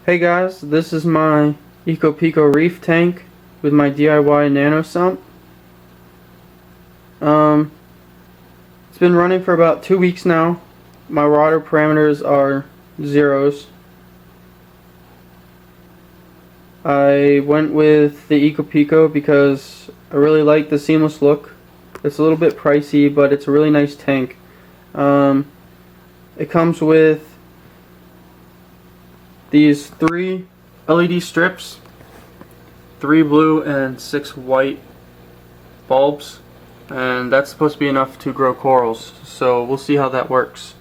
Hey guys, this is my EcoPico Reef tank with my DIY Nano Sump. It's been running for about 2 weeks now. My water parameters are zeros. I went with the EcoPico because I really like the seamless look. It's a little bit pricey, but it's a really nice tank. It comes with these 3 LED strips, 3 blue and 6 white bulbs, and that's supposed to be enough to grow corals, so we'll see how that works.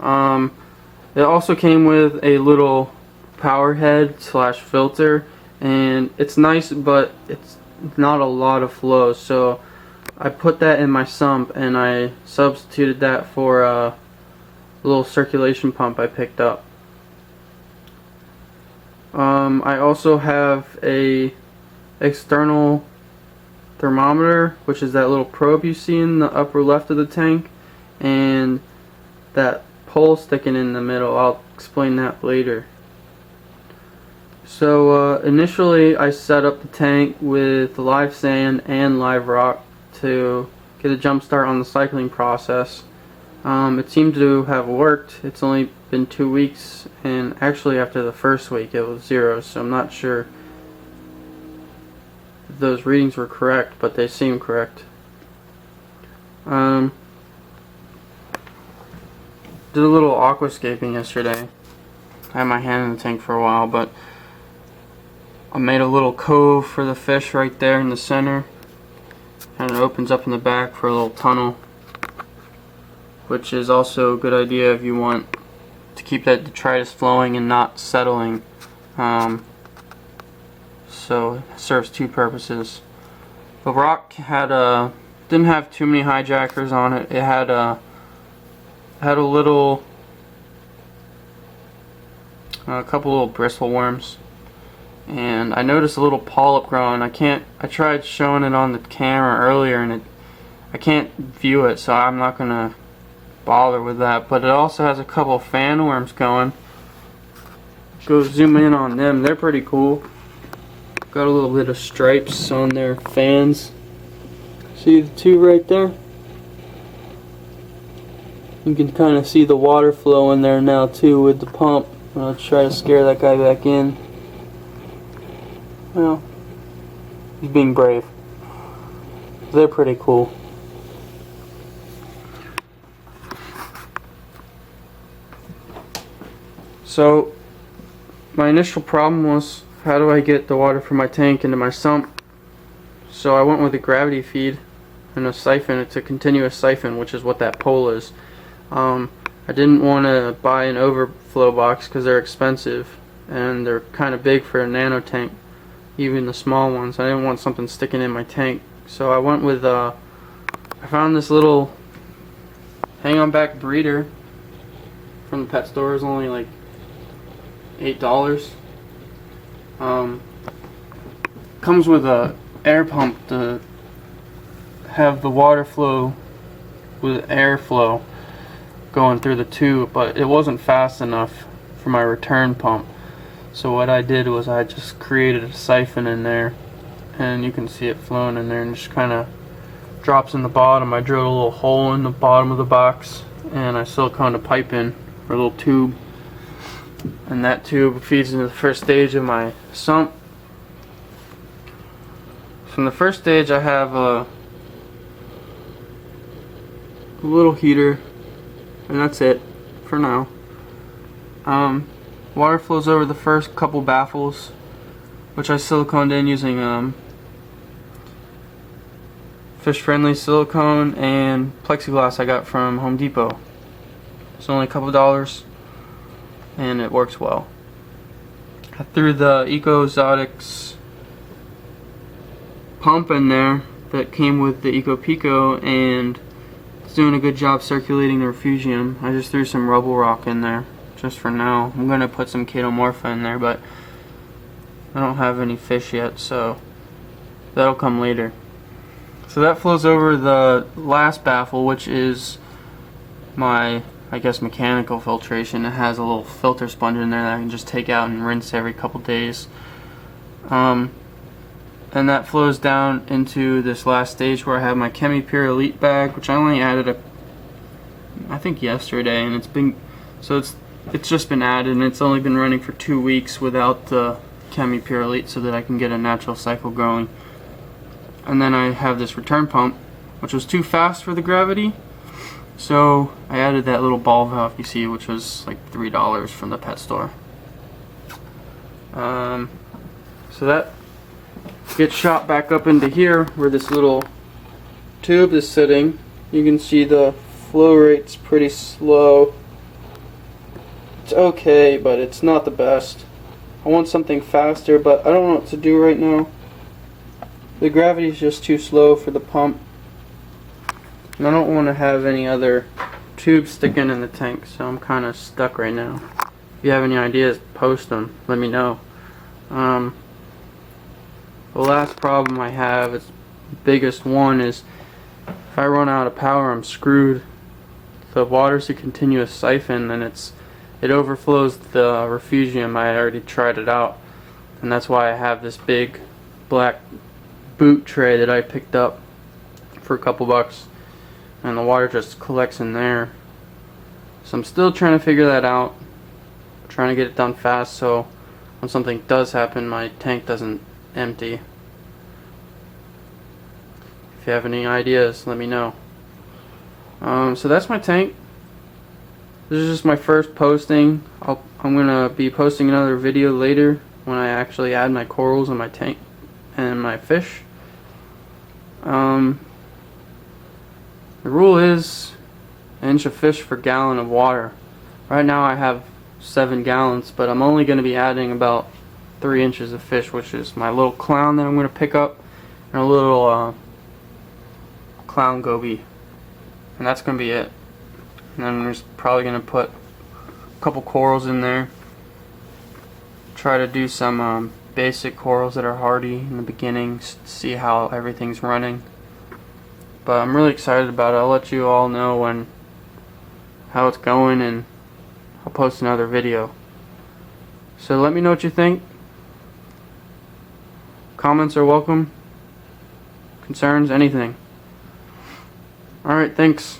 It also came with a little power head slash filter, and it's nice, but it's not a lot of flow, so I put that in my sump and I substituted that for a little circulation pump I picked up. I also have a external thermometer, which is that little probe you see in the upper left of the tank, and that pole sticking in the middle. I'll explain that later. So initially I set up the tank with live sand and live rock to get a jump start on the cycling process. It seemed to have worked. It's only been 2 weeks, and actually after the first week it was 0, so I'm not sure if those readings were correct, but they seem correct. Did a little aquascaping yesterday. I had my hand in the tank for a while, but I made a little cove for the fish right there in the center, and it opens up in the back for a little tunnel, which is also a good idea if you want to keep that detritus flowing and not settling. So it serves 2 purposes. The rock didn't have too many hijackers on it. It had a couple little bristle worms, and I noticed a little polyp growing. I tried showing it on the camera earlier, and I can't view it, so I'm not gonna bother with that. But it also has a couple of fan worms going. Go zoom in on them. They're pretty cool. Got a little bit of stripes on their fans. See the 2 right there? You can kind of see the water flow in there now too with the pump. I'll try to scare that guy back in. Well, he's being brave. They're pretty cool. So my initial problem was, how do I get the water from my tank into my sump? So I went with a gravity feed and a siphon. It's a continuous siphon, which is what that pole is. I didn't want to buy an overflow box because they're expensive and they're kind of big for a nano tank, even the small ones. I didn't want something sticking in my tank, so I went with I found this little hang on back breeder from the pet store. It's only like $8. Comes with a air pump to have the water flow with airflow going through the tube, but it wasn't fast enough for my return pump. So what I did was I just created a siphon in there, and you can see it flowing in there and just kind of drops in the bottom. I drilled a little hole in the bottom of the box and I siliconed a pipe in for a little tube, and that tube feeds into the first stage of my sump. From the first stage I have a little heater, and that's it for now. Water flows over the first couple baffles, which I siliconed in using fish friendly silicone and plexiglass I got from Home Depot. It's only a couple dollars and it works well. I threw the EcoExotics pump in there that came with the EcoPico, and it's doing a good job circulating the refugium. I just threw some rubble rock in there just for now. I'm gonna put some chaetomorpha in there, but I don't have any fish yet, so that'll come later. So that flows over the last baffle, which is my I guess, mechanical filtration. It has a little filter sponge in there that I can just take out and rinse every couple days. And that flows down into this last stage where I have my EcoPico Elite bag, which I only added I think yesterday, and it's just been added, and it's only been running for 2 weeks without the EcoPico Elite, so that I can get a natural cycle going. And then I have this return pump, which was too fast for the gravity, so I added that little ball valve you see, which was like $3 from the pet store. So that gets shot back up into here where this little tube is sitting. You can see the flow rate's pretty slow. It's okay, but it's not the best. I want something faster, but I don't know what to do right now. The gravity is just too slow for the pump. And I don't want to have any other tubes sticking in the tank, so I'm kind of stuck right now. If you have any ideas, post them. Let me know. The last problem I have, is the biggest one, is if I run out of power, I'm screwed. The water's a continuous siphon, and it overflows the refugium. I already tried it out, and that's why I have this big black boot tray that I picked up for a couple bucks, and the water just collects in there. So I'm still trying to figure that out, trying to get it done fast so when something does happen my tank doesn't empty. If you have any ideas, let me know. So that's my tank. This is just my first posting. I'm gonna be posting another video later when I actually add my corals in my tank and my fish. The rule is an inch of fish per gallon of water. Right now I have 7 gallons, but I'm only going to be adding about 3 inches of fish, which is my little clown that I'm going to pick up, and a little clown goby, and that's going to be it. And then I'm just probably going to put a couple corals in there, try to do some basic corals that are hardy in the beginning, see how everything's running. But I'm really excited about it. I'll let you all know how it's going, and I'll post another video. So let me know what you think. Comments are welcome. Concerns, anything. Alright, thanks.